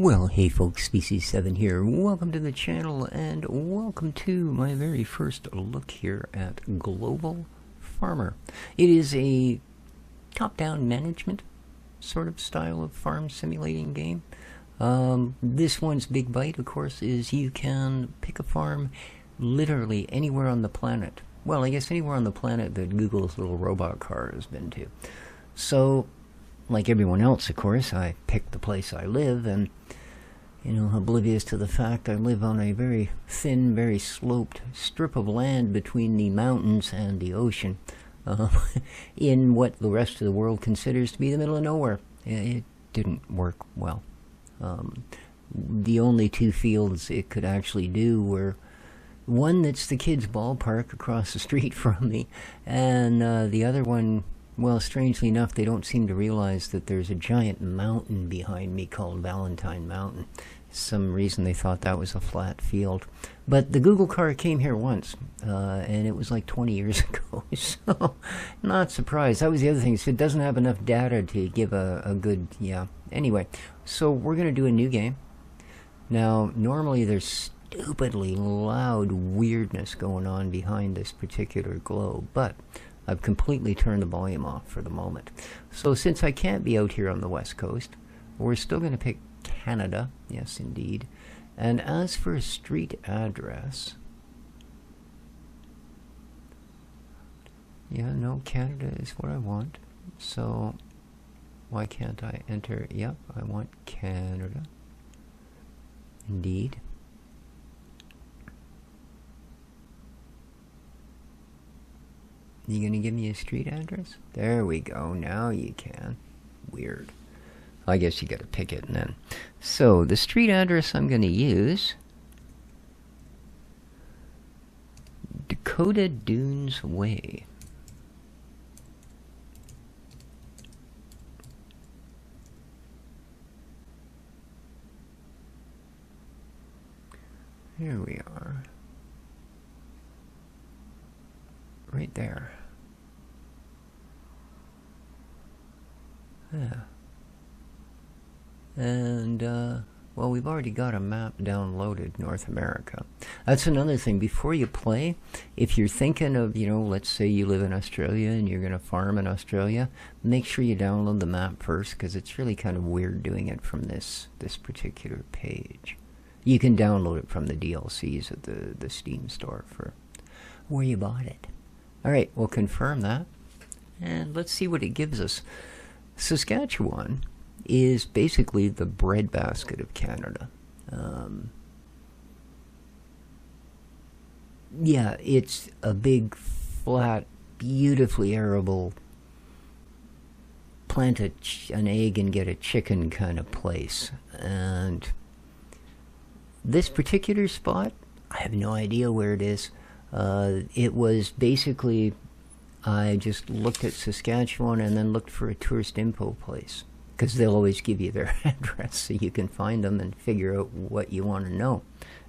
Well, hey folks, Species 7 here. Welcome to the channel and welcome to my very first look here at Global Farmer. It is a top-down management sort of style of farm simulating game. This one's big bite, of course, is you can pick a farm literally anywhere on the planet. Well, I guess anywhere on the planet that Google's little robot car has been to. So, like everyone else, of course, I picked the place I live, and, you know, oblivious to the fact I live on a very thin, very sloped strip of land between the mountains and the ocean, in what the rest of the world considers to be the middle of nowhere. It didn't work well. The only two fields it could actually do were one that's the kids' ballpark across the street from me, and the other one, well, strangely enough, they don't seem to realize that there's a giant mountain behind me called Valentine Mountain. Some reason they thought that was a flat field. But the Google car came here once, and it was like 20 years ago, so not surprised. That was the other thing, so it doesn't have enough data to give a good, yeah. Anyway, so we're going to do a new game. Now, normally there's stupidly loud weirdness going on behind this particular globe, but I've completely turned the volume off for the moment. So since I can't be out here on the west coast, we're still going to pick Canada. Yes, indeed. And as for a street address, yeah, no, Canada is what I want. So why can't I enter? Yep, I want Canada. Indeed. You gonna give me a street address? There we go. Now you can. Weird. I guess you gotta pick it and then. So the street address I'm gonna use, Dakota Dunes Way. Here we are. Right there. Yeah. And, well, we've already got a map downloaded, North America. That's another thing. Before you play, if you're thinking of, you know, let's say you live in Australia and you're going to farm in Australia, make sure you download the map first, because it's really kind of weird doing it from this particular page. You can download it from the DLCs at the Steam store for where you bought it. Alright, we'll confirm that, and let's see what it gives us. Saskatchewan is basically the breadbasket of Canada. Yeah, it's a big, flat, beautifully arable, plant an egg and get a chicken kind of place. And this particular spot, I have no idea where it is. It was basically, I just looked at Saskatchewan and then looked for a tourist info place, because they'll always give you their address so you can find them and figure out what you want to know.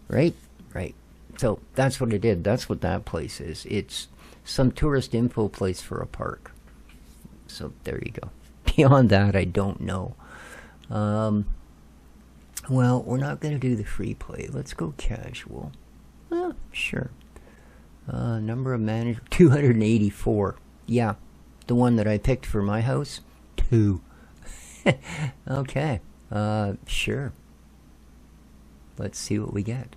Right? Right. So that's what I did. That's what that place is. It's some tourist info place for a park. So there you go. Beyond that, I don't know. Well, we're not going to do the free play. Let's go casual. Sure. Number of managers, 284. Yeah, the one that I picked for my house, 2. Okay, sure. Let's see what we get.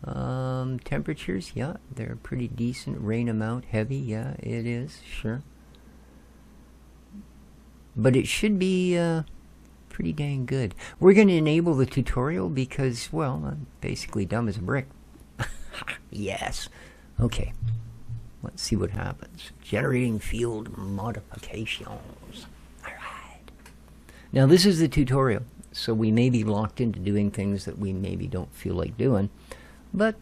Temperatures, yeah, they're pretty decent. Rain amount, heavy, yeah, it is, sure. But it should be pretty dang good. We're going to enable the tutorial because, well, I'm basically dumb as a brick. Yes. Okay, let's see what happens. Generating field modifications. Alright. Now this is the tutorial, so we may be locked into doing things that we maybe don't feel like doing, but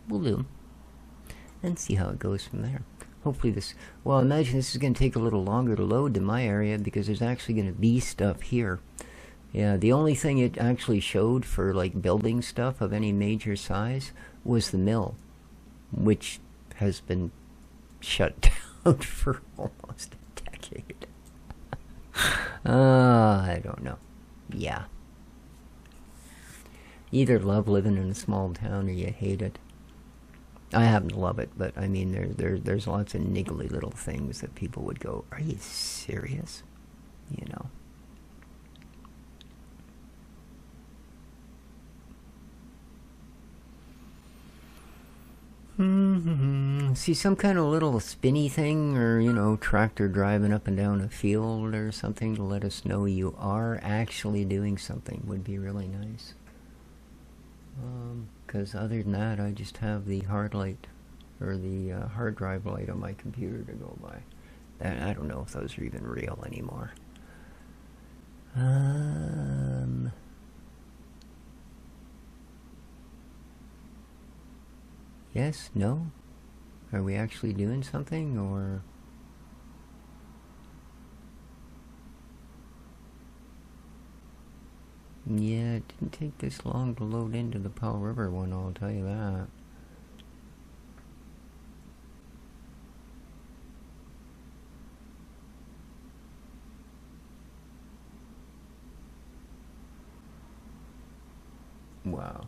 we'll do them and see how it goes from there. Hopefully this, well, I imagine this is going to take a little longer to load in my area because there's actually going to be stuff here. Yeah, the only thing it actually showed for like building stuff of any major size was the mill, which has been shut down for almost a decade. I don't know. Yeah. You either love living in a small town or you hate it. I happen to love it, but I mean, there's lots of niggly little things that people would go, "Are you serious?" You know. See some kind of little spinny thing, or tractor driving up and down a field or something to let us know you are actually doing something would be really nice. Because other than that, I just have the hard light or the hard drive light on my computer to go by. I don't know if those are even real anymore. Yes? No? Are we actually doing something, or... Yeah, it didn't take this long to load into the Powell River one, I'll tell you that. Wow.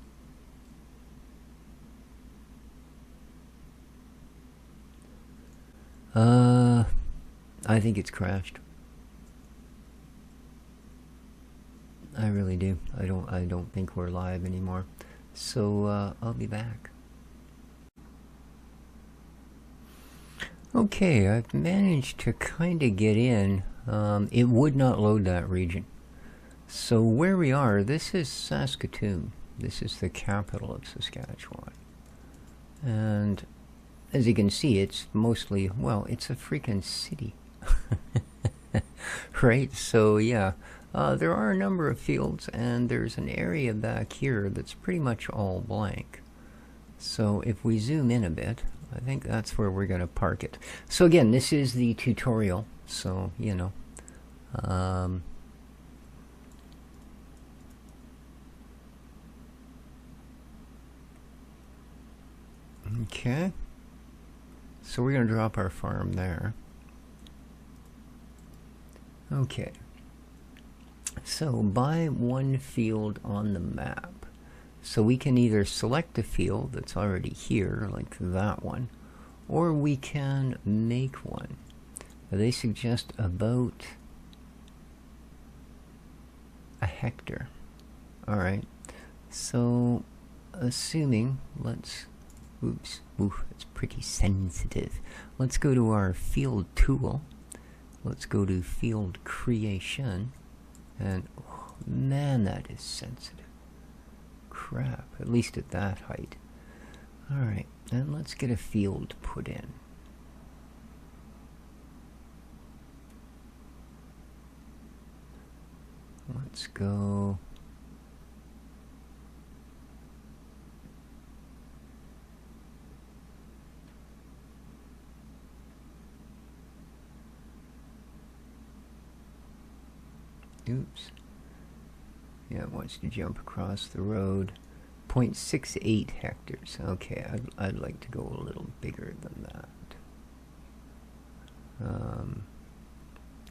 I think it's crashed. I really do. I don't think we're live anymore. So I'll be back. Okay, I've managed to kind of get in. It would not load that region. So where we are, this is Saskatoon. This is the capital of Saskatchewan. And as you can see, it's mostly, well, it's a freaking city. Right? So yeah, there are a number of fields, and there's an area back here that's pretty much all blank. So if we zoom in a bit, I think that's where we're going to park it. So again, this is the tutorial, so okay, so we're going to drop our farm there. Okay, so buy one field on the map. So we can either select a field that's already here, like that one, or we can make one. They suggest about a hectare. Alright, so assuming, let's, oops, it's pretty sensitive. Let's go to our field tool. Let's go to field creation, and oh, man, that is sensitive. Crap, at least at that height. Alright, and let's get a field put in. Let's go. Oops. Yeah, it wants to jump across the road. 0.68 hectares. Okay, I'd like to go a little bigger than that.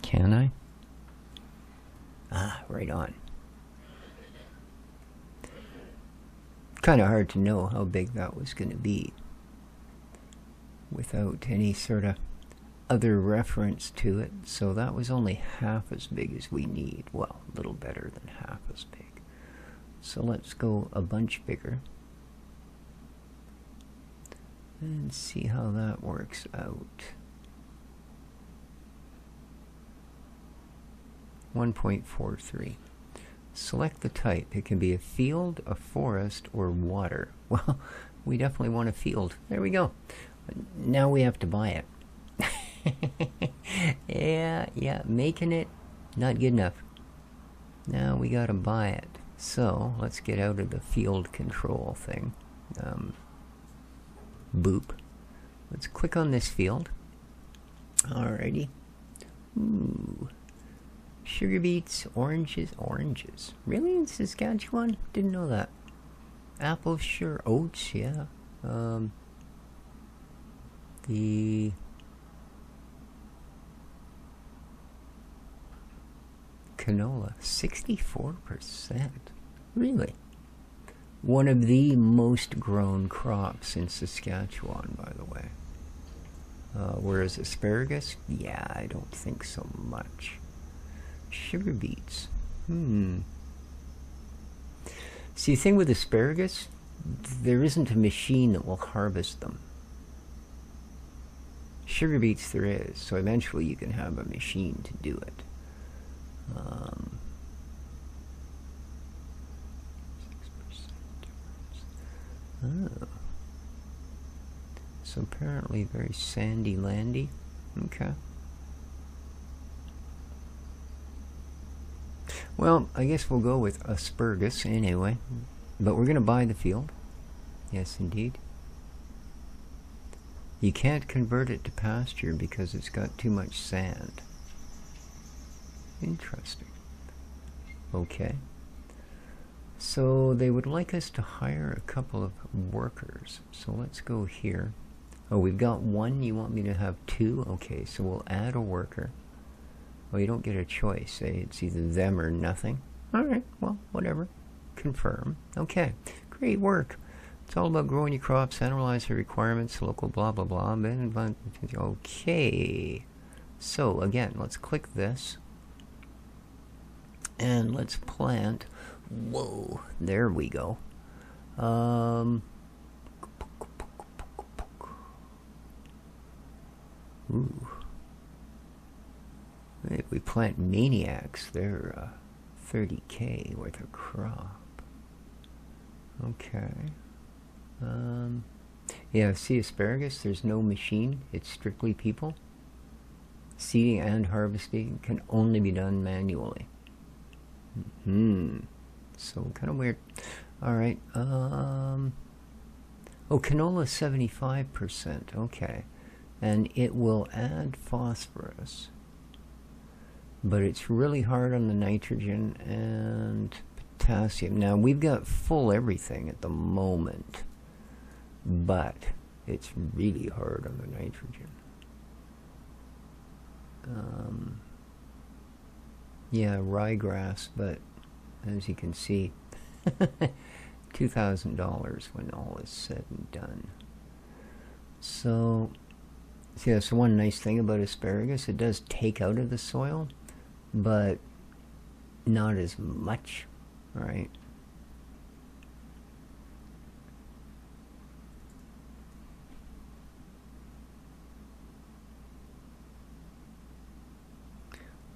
Can I? Ah, right on. Kind of hard to know how big that was going to be without any sort of other reference to it. So that was only half as big as we need. Well, a little better than half as big. So let's go a bunch bigger and see how that works out. 1.43. Select the type. It can be a field, a forest, or water. Well, we definitely want a field. There we go. Now we have to buy it. Yeah, making it not good enough. Now we gotta buy it. So let's get out of the field control thing. Boop. Let's click on this field. Alrighty. Ooh. Sugar beets, oranges. Really, in Saskatchewan? Didn't know that. Apples, sure. Oats, yeah. The canola, 64%. Really? One of the most grown crops in Saskatchewan, by the way. Whereas asparagus, yeah, I don't think so much. Sugar beets. See, the thing with asparagus, there isn't a machine that will harvest them. Sugar beets there is, so eventually you can have a machine to do it. Oh. So apparently very sandy landy. Okay. Well, I guess we'll go with asparagus anyway. But we're going to buy the field. Yes, indeed. You can't convert it to pasture because it's got too much sand. Interesting. Okay. So they would like us to hire a couple of workers. So let's go here. Oh, we've got one. You want me to have two? Okay, so we'll add a worker. Well, you don't get a choice. Eh? It's either them or nothing. All right, well, whatever. Confirm. Okay, great work. It's all about growing your crops, analyze the requirements, local blah, blah, blah. Okay. So, again, let's click this. And let's plant. Whoa, there we go. Ooh. If we plant maniacs, they're 30K worth of crop. Okay. Yeah, see asparagus, there's no machine. It's strictly people. Seeding and harvesting can only be done manually. So kind of weird. All right. Oh, canola 75%. Okay. And it will add phosphorus. But it's really hard on the nitrogen and potassium. Now, we've got full everything at the moment. But it's really hard on the nitrogen. Yeah, ryegrass, but as you can see, $2,000 when all is said and done. So, see, that's the one nice thing about asparagus. It does take out of the soil, but not as much, right?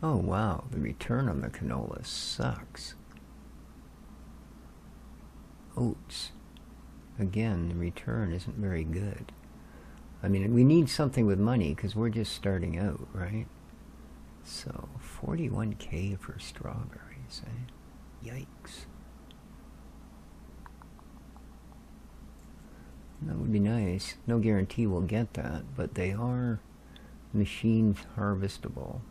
Oh wow, the return on the canola sucks. Oats. Again, the return isn't very good. I mean, we need something with money because we're just starting out, right? So, 41K for strawberries, eh? Yikes. That would be nice. No guarantee we'll get that, but they are machine harvestable.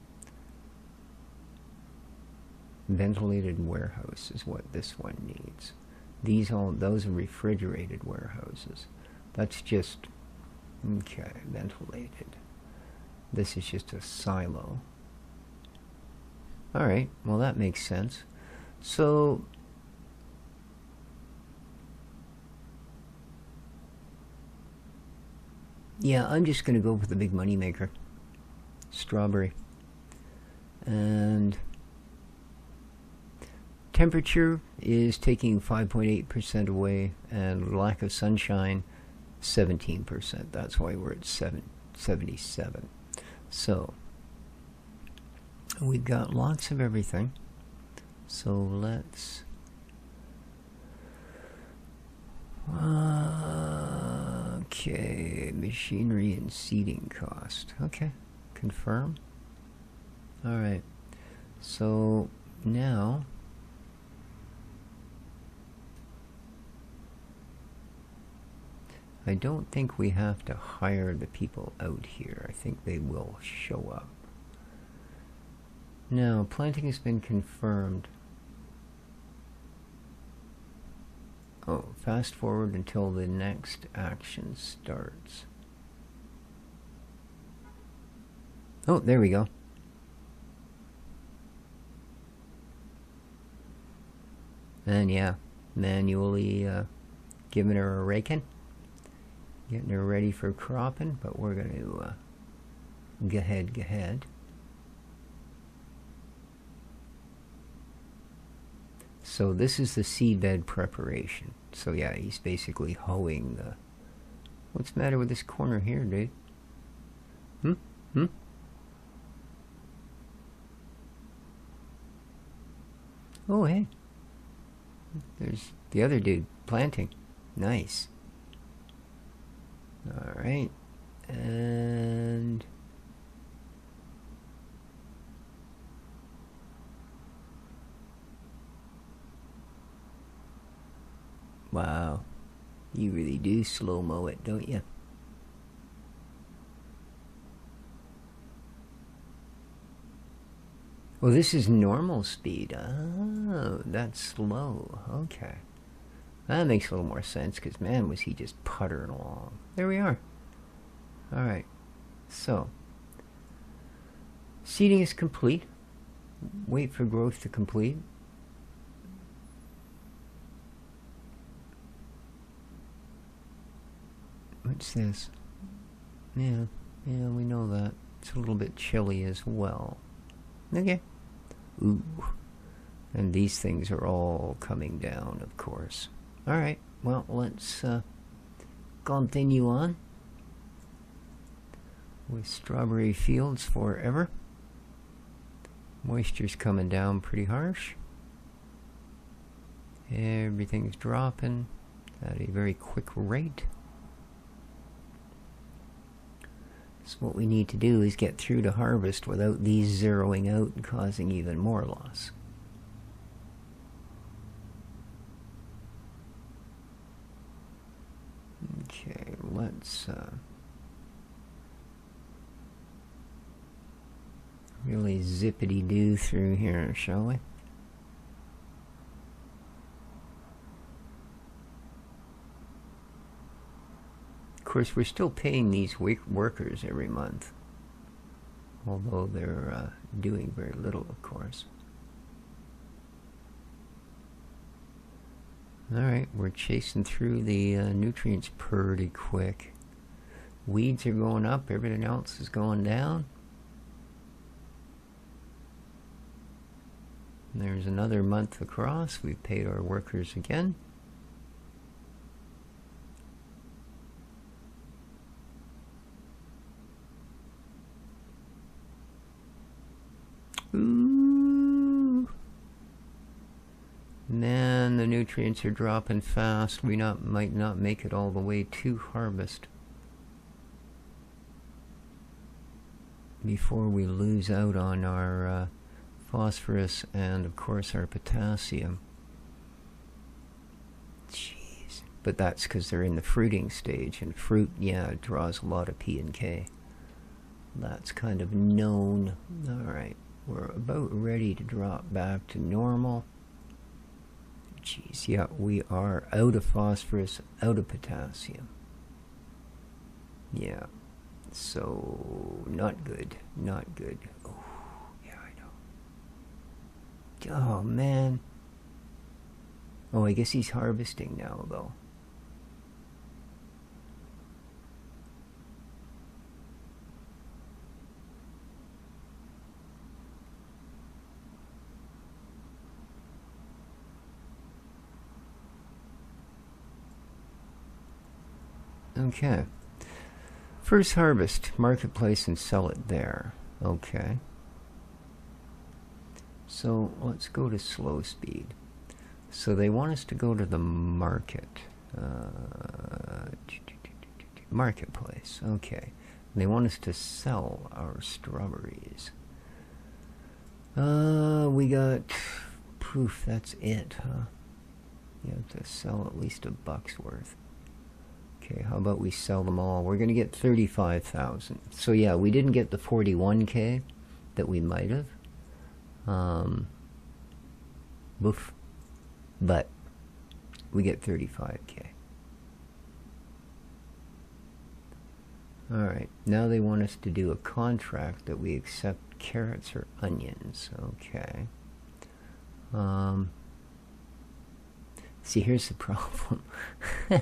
Ventilated warehouse is what this one needs. Those are refrigerated warehouses. That's just, okay, ventilated. This is just a silo. Alright, well that makes sense. So, yeah, I'm just going to go with the big money maker. Strawberry. And temperature is taking 5.8% away, and lack of sunshine 17%. That's why we're at 77. So we've got lots of everything. So let's okay, machinery and seeding cost. Okay, confirm. All right. So now I don't think we have to hire the people out here. I think they will show up. Now, planting has been confirmed. Oh, fast forward until the next action starts. Oh, there we go. And yeah, manually giving her a raking, getting her ready for cropping, but we're going to go ahead. So this is the seedbed preparation. So yeah, he's basically hoeing the... What's the matter with this corner here, dude? Oh, hey. There's the other dude planting. Nice. Alright. And... wow. You really do slow-mo it, don't you? Well, this is normal speed. Oh, that's slow. Okay. That makes a little more sense, because, man, was he just puttering along. There we are. Alright. So, seeding is complete. Wait for growth to complete. What's this? Yeah, we know that. It's a little bit chilly as well. Okay. Ooh. And these things are all coming down, of course. Alright, well, let's continue on with strawberry fields forever. Moisture's coming down pretty harsh. Everything's dropping at a very quick rate. So what we need to do is get through to harvest without these zeroing out and causing even more loss. Okay, let's really zippity-doo through here, shall we? Of course, we're still paying these workers every month, although they're doing very little, of course. Alright, we're chasing through the nutrients pretty quick. Weeds are going up, everything else is going down. And there's another month across. We've paid our workers again. Ooh. Man, the nutrients are dropping fast. We might not make it all the way to harvest before we lose out on our phosphorus and, of course, our potassium. Jeez. But that's because they're in the fruiting stage, and fruit, yeah, it draws a lot of P and K. That's kind of known. Alright, we're about ready to drop back to normal. Jeez, yeah, we are out of phosphorus, out of potassium. Yeah, so not good, not good. Oh, yeah, I know. Oh, man. Oh, I guess he's harvesting now, though. Okay. First harvest, marketplace, and sell it there. Okay. So let's go to slow speed. So they want us to go to the market. Marketplace. Okay. They want us to sell our strawberries. We got proof. That's it, huh? You have to sell at least $1 worth. Okay, how about we sell them all? We're going to get 35,000. So yeah, we didn't get the 41K that we might have. Boof. But we get 35K. Alright, now they want us to do a contract that we accept carrots or onions. Okay. See, here's the problem. I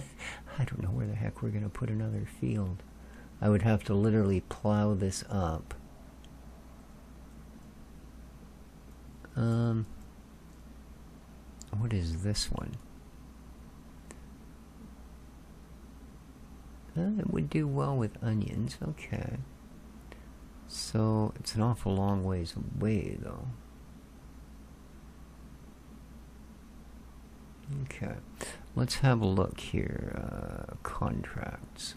don't know where the heck we're going to put another field. I would have to literally plow this up. What is this one? It would do well with onions. Okay. So it's an awful long ways away, though. Okay. Let's have a look here. Contracts.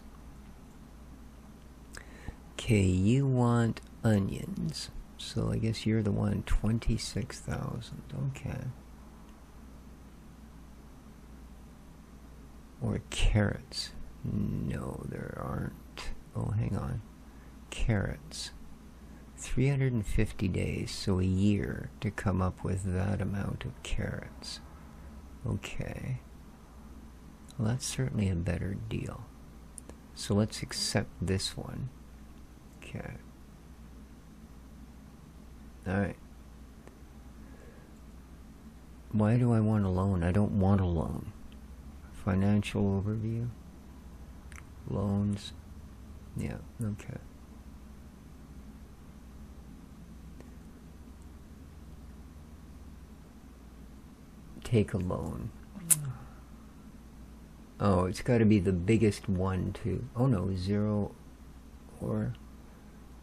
Okay, you want onions. So I guess you're the one, 26,000. Okay. Or carrots. No, there aren't. Oh, hang on. Carrots. 350 days, so a year to come up with that amount of carrots. Okay. Well, that's certainly a better deal. So let's accept this one. Okay. Alright. Why do I want a loan? I don't want a loan. Financial overview. Loans. Yeah, okay. Take a loan. Oh, it's got to be the biggest one too. Oh no, 0 or...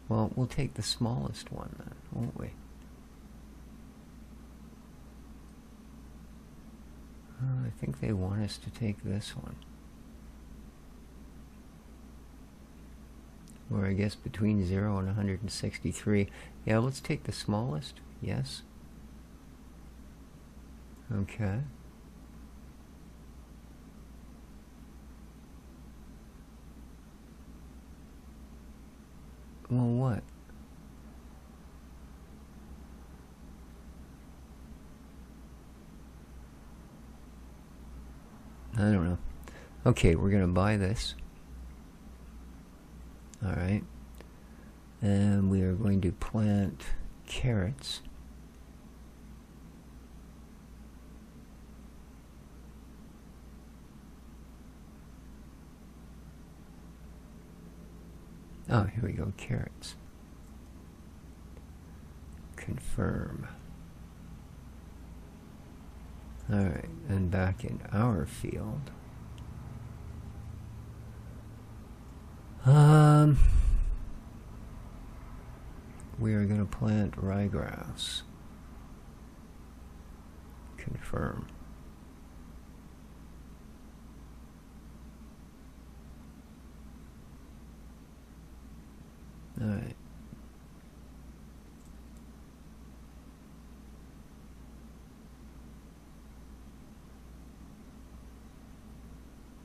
Well, we'll take the smallest one then, won't we? I think they want us to take this one. Or I guess between 0 and 163. Yeah, let's take the smallest. Yes. Okay. Well, what? I don't know. Okay, we're going to buy this. Alright. And we are going to plant carrots. Oh, here we go, carrots. Confirm. Alright, and back in our field. We are going to plant ryegrass. Confirm. Alright.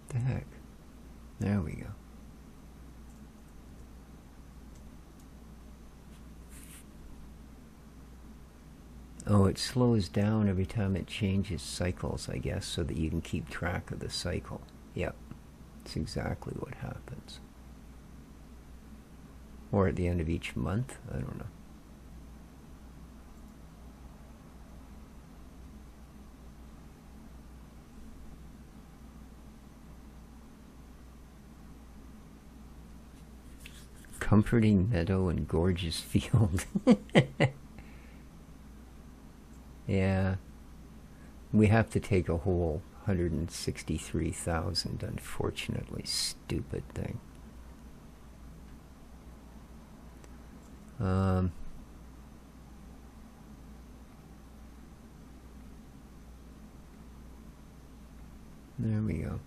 The heck? There we go. Oh, it slows down every time it changes cycles, I guess, so that you can keep track of the cycle. Yep. That's exactly what happens. Or at the end of each month? I don't know. Comforting meadow and gorgeous field. Yeah. We have to take a whole 163,000, unfortunately. Stupid thing. There we go.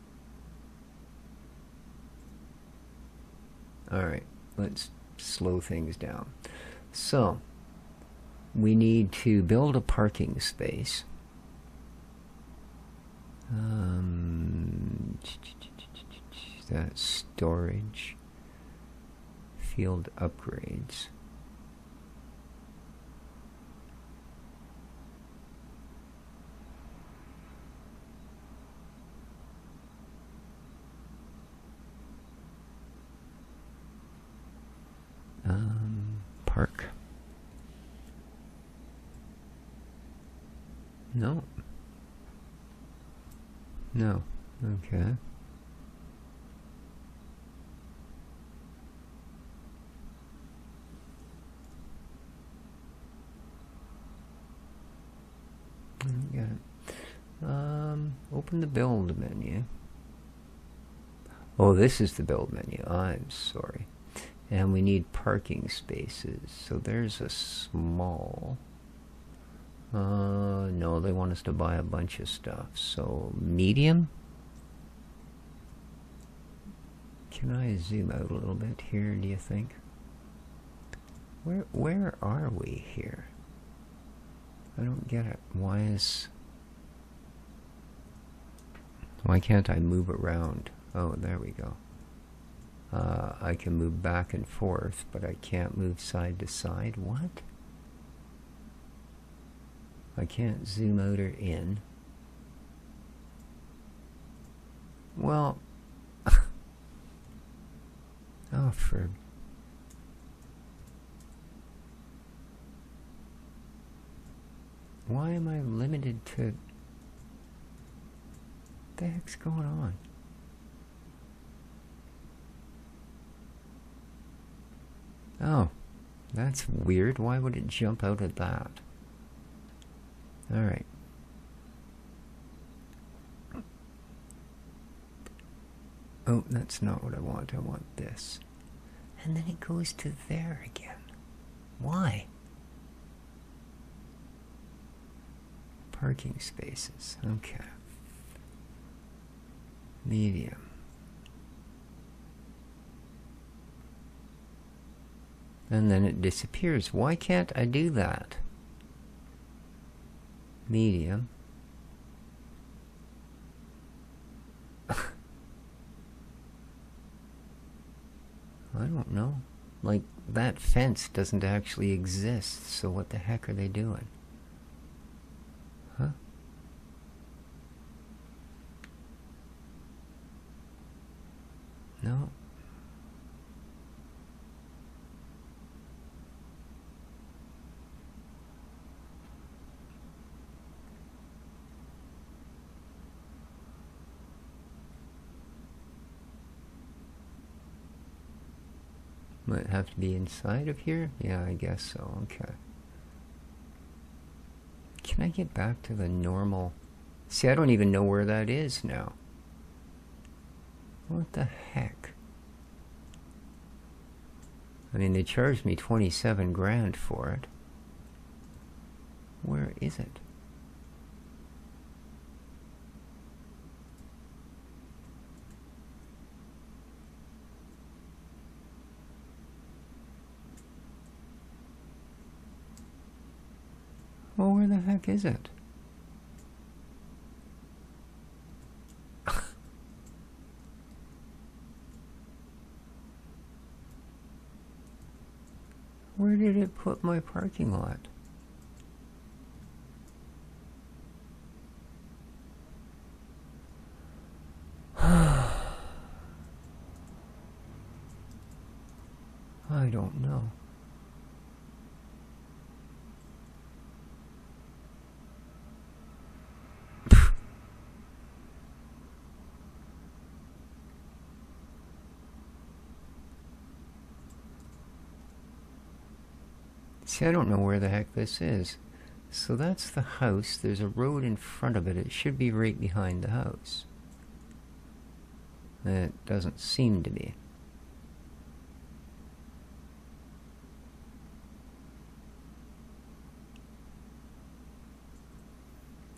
Alright, let's slow things down. So, we need to build a parking space. That storage, field upgrades. Park. No. No. Okay. Got it. Open the build menu. Oh, this is the build menu. I'm sorry. And we need parking spaces. So there's a small. No, they want us to buy a bunch of stuff. So medium. Can I zoom out a little bit here, do you think? Where are we here? I don't get it. Why can't I move around? Oh, there we go. I can move back and forth, but I can't move side to side. What? I can't zoom out or in. Well, oh, for... Why am I limited to... What the heck's going on? Oh, that's weird. Why would it jump out of that? Alright. Oh, that's not what I want. I want this. And then it goes to there again. Why? Parking spaces. Okay. Medium. And then it disappears. Why can't I do that? Medium. I don't know. Like, that fence doesn't actually exist, so what the heck are they doing? Huh? No. Might have to be inside of here? Yeah, I guess so. Okay. Can I get back to the normal? See, I don't even know where that is now. What the heck? I mean, they charged me 27 grand for it. Where is it? Well, where the heck is it? Where did it put my parking lot? I don't know. See, I don't know where the heck this is. So that's the house. There's a road in front of it. It should be right behind the house. It doesn't seem to be.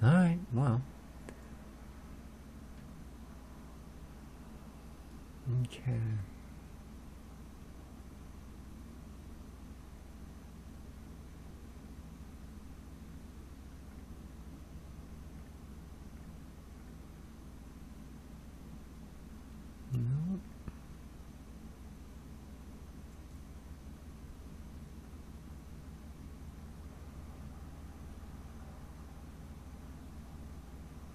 Alright, well. Okay. No.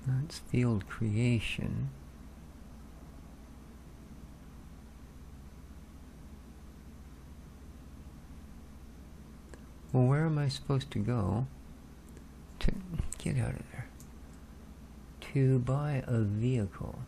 That's field creation. Well, where am I supposed to go? To get out of there. to buy a vehicle.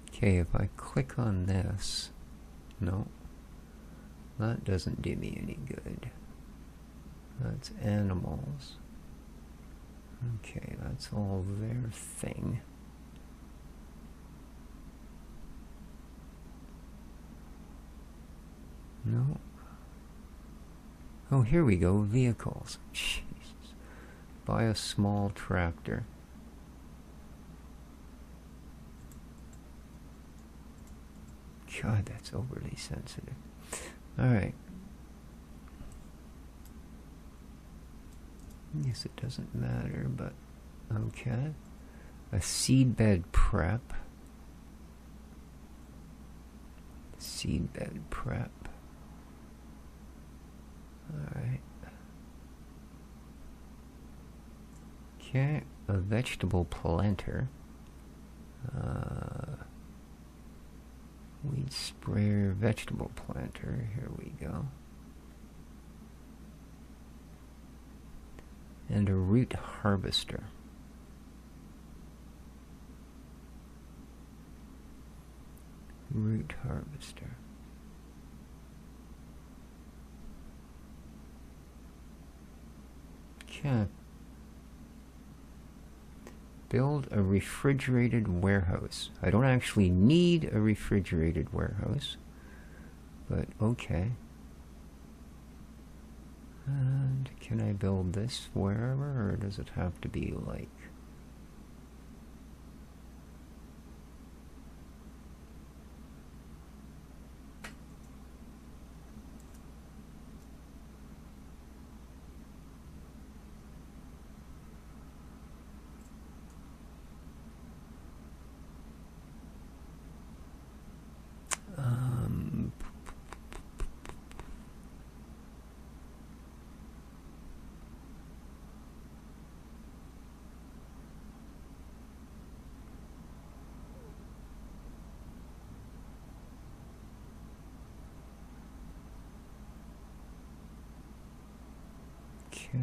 Okay, if I click on this, no, that doesn't do me any good. That's animals. Okay, that's all their thing. No. Oh, here we go, vehicles. Jesus. Buy a small tractor. God, that's overly sensitive. Alright. I guess it doesn't matter, but okay. A seedbed prep. Seedbed prep. Alright. Okay, a vegetable planter. Weed sprayer, vegetable planter. Here we go. And a root harvester. Root harvester. Okay. Build a refrigerated warehouse. I don't actually need a refrigerated warehouse, but okay. And can I build this wherever, or does it have to be like... Okay.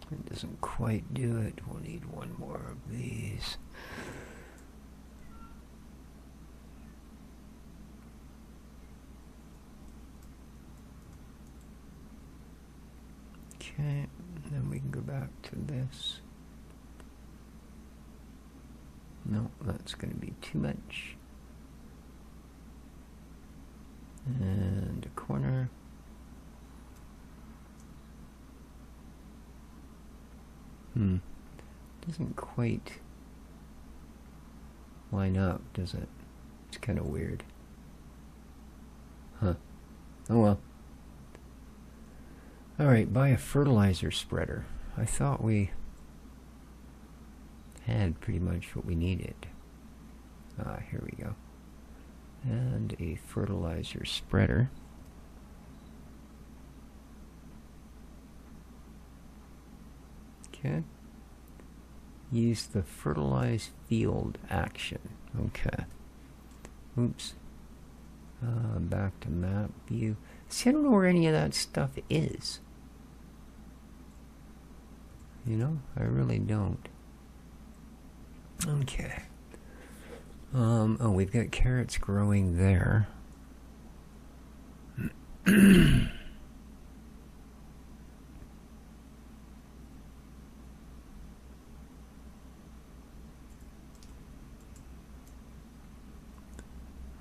It doesn't quite do it. We'll need one more of these. Okay, then we can go back to this. No, that's going to be too much. And a corner. Doesn't quite line up, does it? It's kind of weird. Huh. Oh well. Alright, buy a fertilizer spreader. I thought we had pretty much what we needed. Ah, here we go. And a fertilizer spreader. Okay. Use the fertilize field action. Okay. Oops. Back to map view. See, I don't know where any of that stuff is. You know, I really don't. Okay. Oh, we've got carrots growing there.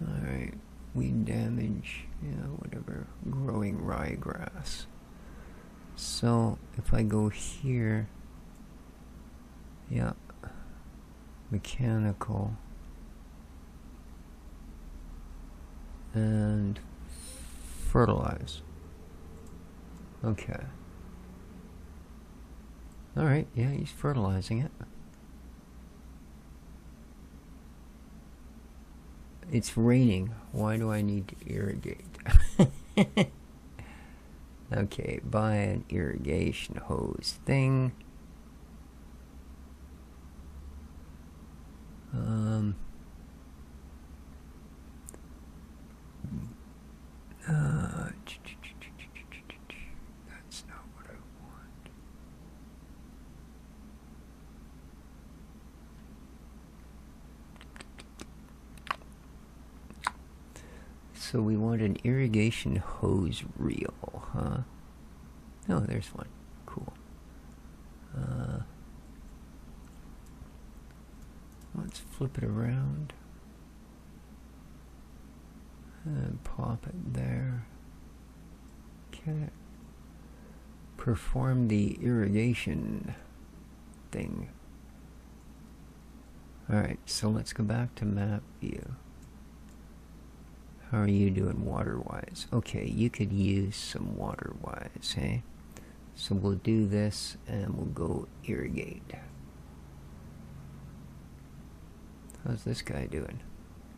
Alright, weed damage, yeah, whatever, growing ryegrass. So, if I go here, yeah, mechanical, and fertilize. Okay. Alright, yeah, he's fertilizing it. It's raining. Why do I need to irrigate? Okay, buy an irrigation hose thing. That's not what I want. So we want an irrigation hose reel, huh? Oh, there's one. Cool. Let's flip it around and pop it there. Okay. Perform the irrigation thing. Alright, so let's go back to map view. How are you doing water-wise? Okay, you could use some water-wise, hey? So we'll do this and we'll go irrigate. How's this guy doing?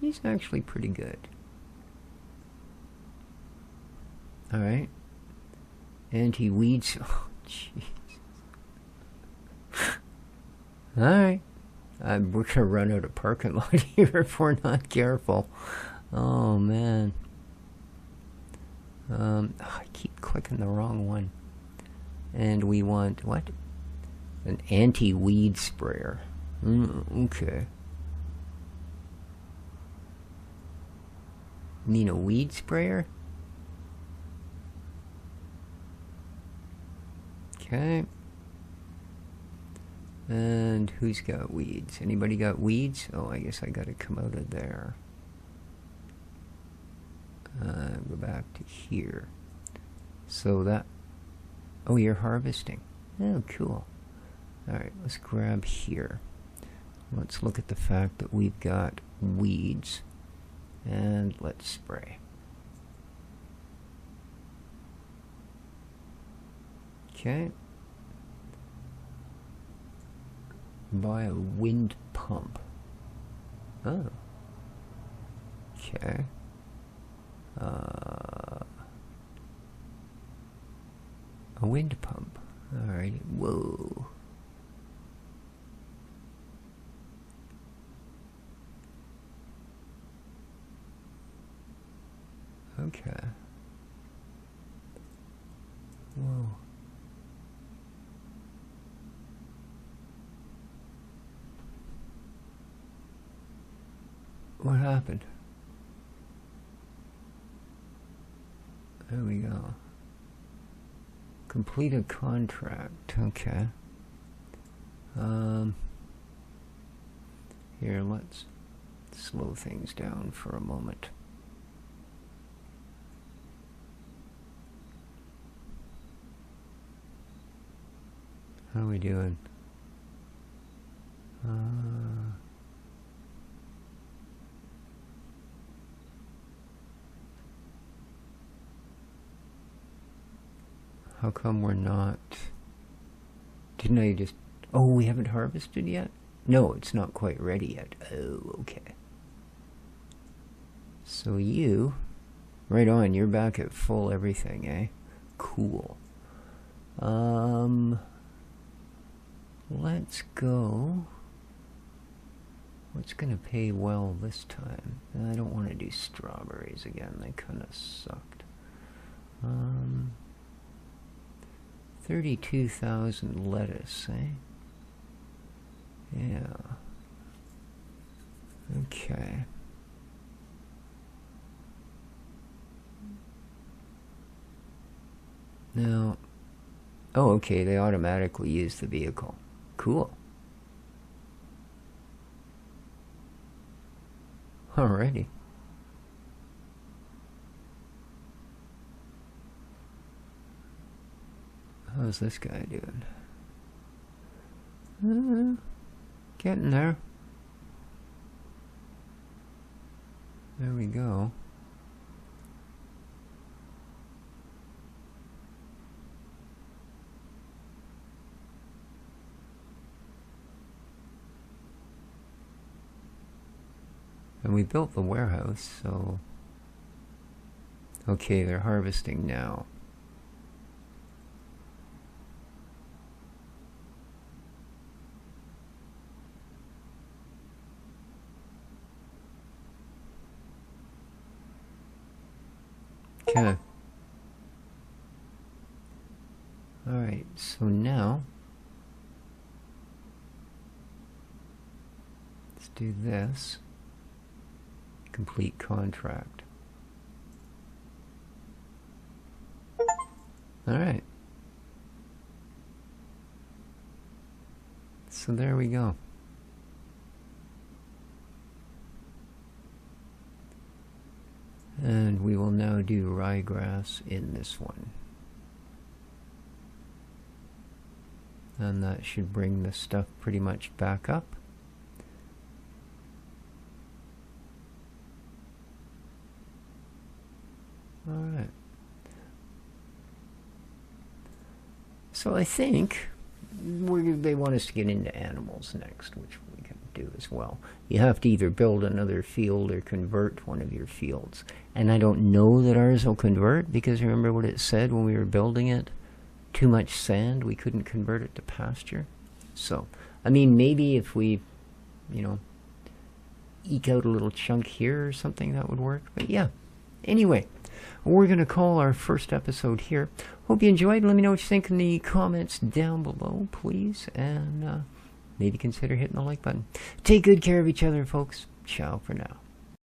He's actually pretty good. Alright. Anti-weeds. Oh, jeez. Alright. We're going to run out of parking lot here if we're not careful. Oh, man. I keep clicking the wrong one. And we want, what? An anti-weed sprayer. Okay. Mean a weed sprayer? Okay. And who's got weeds? Anybody got weeds? Oh, I guess I gotta come out of there. Go back to here. So that... Oh, you're harvesting. Oh, cool. Alright, let's grab here. Let's look at the fact that we've got weeds. And let's spray. Okay. Buy a wind pump. Oh. Okay. A wind pump. Alright. Whoa. Okay. Whoa. What happened? There we go. Complete a contract. Okay. Here, let's slow things down for a moment. How are we doing? How come we're not... Didn't I just... Oh, we haven't harvested yet? No, it's not quite ready yet. Oh, okay. So you... Right on, you're back at full everything, eh? Cool. Let's go... What's gonna pay well this time? I don't want to do strawberries again. They kind of sucked. 32,000 lettuce, eh? Yeah. Okay. Now, oh, okay, they automatically use the vehicle. Cool. Alrighty. How's this guy doing? Getting there. There we go. And we built the warehouse, so... Okay, they're harvesting now. Okay. Alright, so now let's do this. Complete contract. Alright. So there we go. And we will now do ryegrass in this one. And that should bring the stuff pretty much back up. Alright. So I think they want us to get into animals next, which we can do as well. You have to either build another field or convert one of your fields. And I don't know that ours will convert, because remember what it said when we were building it? Too much sand, we couldn't convert it to pasture. So, I mean, maybe if we, you know, eke out a little chunk here or something, that would work. But yeah, anyway, we're going to call our first episode here. Hope you enjoyed. Let me know what you think in the comments down below, please. And maybe consider hitting the like button. Take good care of each other, folks. Ciao for now.